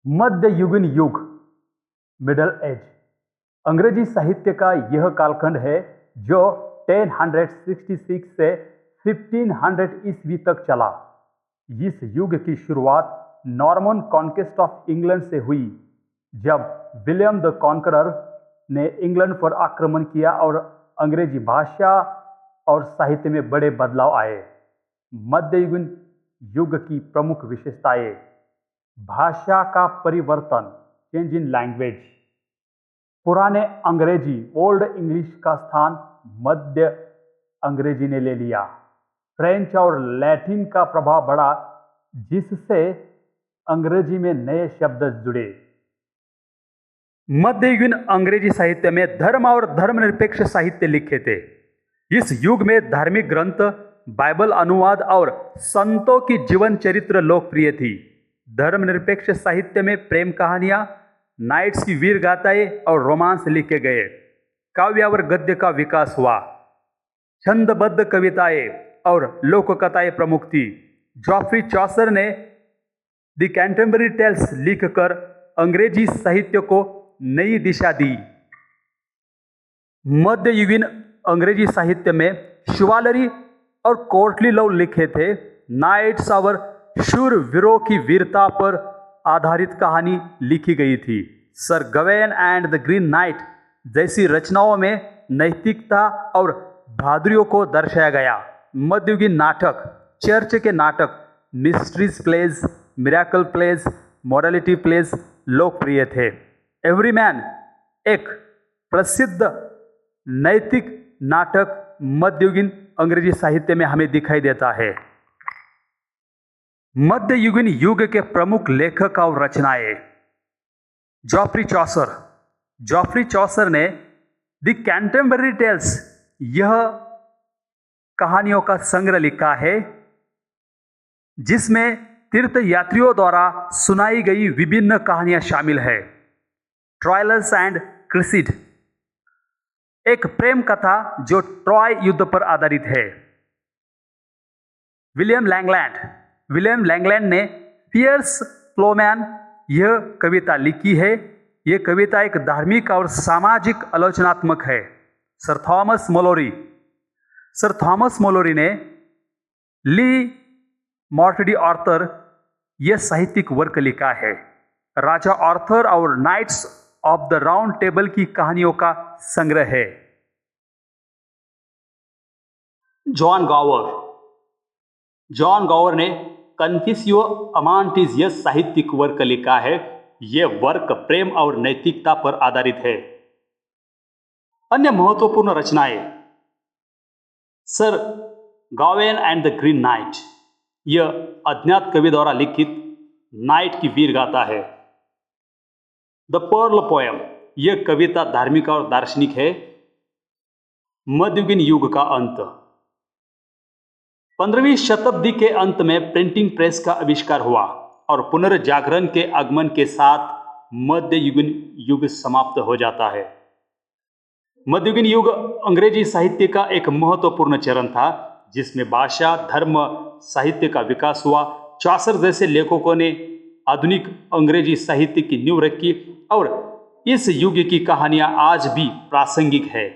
मध्ययुगीन युग, middle age, अंग्रेजी साहित्य का यह कालखंड है जो 1066 से 1500 ईस्वी तक चला। इस युग की शुरुआत नॉर्मन कॉन्क्वेस्ट ऑफ इंग्लैंड से हुई, जब विलियम द कॉन्करर ने इंग्लैंड पर आक्रमण किया और अंग्रेजी भाषा और साहित्य में बड़े बदलाव आए। मध्ययुगीन युग की प्रमुख विशेषताएं: भाषा का परिवर्तन, चेंज इन लैंग्वेज। पुराने अंग्रेजी, ओल्ड इंग्लिश का स्थान मध्य अंग्रेजी ने ले लिया। फ्रेंच और लैटिन का प्रभाव बढ़ा, जिससे अंग्रेजी में नए शब्द जुड़े। मध्ययुगीन अंग्रेजी साहित्य में धर्म और धर्मनिरपेक्ष साहित्य लिखे थे। इस युग में धार्मिक ग्रंथ, बाइबल अनुवाद और संतों की जीवन चरित्र लोकप्रिय थी। धर्मनिरपेक्ष साहित्य में प्रेम कहानियां, नाइट्स की वीर गाथाएं और रोमांस लिखे गए। काव्य और गद्य का विकास हुआ। छंदबद्ध कविताएं और लोक कथाएं प्रमुख थी। जॉफ्री चॉसर ने द कैंटरबरी टेल्स लिखकर अंग्रेजी साहित्य को नई दिशा दी। मध्ययुगीन अंग्रेजी साहित्य में शिवालरी और कोर्टली लव लिखे थे। नाइट्स और शूरवीरों की वीरता पर आधारित कहानी लिखी गई थी। Sir Gawain and the Green Knight जैसी रचनाओं में नैतिकता और बहादुरियों को दर्शाया गया। मध्ययुगीन नाटक, चर्च के नाटक, mysteries plays, miracle plays, morality plays लोकप्रिय थे। एवरीमैन एक प्रसिद्ध नैतिक नाटक मध्ययुगीन अंग्रेजी साहित्य में हमें दिखाई देता है। मध्ययुगीन युग के प्रमुख लेखक और रचनाएं: जॉफ्री चॉसर। जॉफ्री चॉसर ने द कैंटरबरी टेल्स, यह कहानियों का संग्रह लिखा है जिसमें तीर्थ यात्रियों द्वारा सुनाई गई विभिन्न कहानियां शामिल है। ट्रायल्स एंड क्रिसिड, एक प्रेम कथा जो ट्रॉय युद्ध पर आधारित है। William Langland. विलियम लैंगलैंड ने पियर्स प्लोमैन यह कविता लिखी है। यह कविता एक धार्मिक और सामाजिक आलोचनात्मक है। Sir Thomas Malory. Sir Thomas Malory ने ली मॉर्टडी आर्थर यह साहित्यिक वर्क लिखा है। राजा आर्थर और knights of the Round Table की कहानियों का संग्रह है। John Gower. जॉन गॉवर ने कन्फेसियो अमांटिस यह साहित्यिक वर्क लिखा है। यह वर्क प्रेम और नैतिकता पर आधारित है। अन्य महत्वपूर्ण रचनाएं: Sir Gawain and the Green Knight, यह अज्ञात कवि द्वारा लिखित नाइट की वीर गाथा है। द पर्ल पोएम, यह कविता धार्मिक और दार्शनिक है। मध्ययुगीन युग का अंत। 15वीं शताब्दी के अंत में प्रिंटिंग प्रेस का आविष्कार हुआ और पुनर्जागरण के आगमन के साथ मध्ययुगीन युग समाप्त हो जाता है। मध्ययुगीन युग अंग्रेजी साहित्य का एक महत्वपूर्ण चरण था, जिसमें भाषा, धर्म, साहित्य का विकास हुआ। चॉसर जैसे लेखकों ने आधुनिक अंग्रेजी साहित्य की नींव रखी और इस युग की कहानियां आज भी प्रासंगिक है।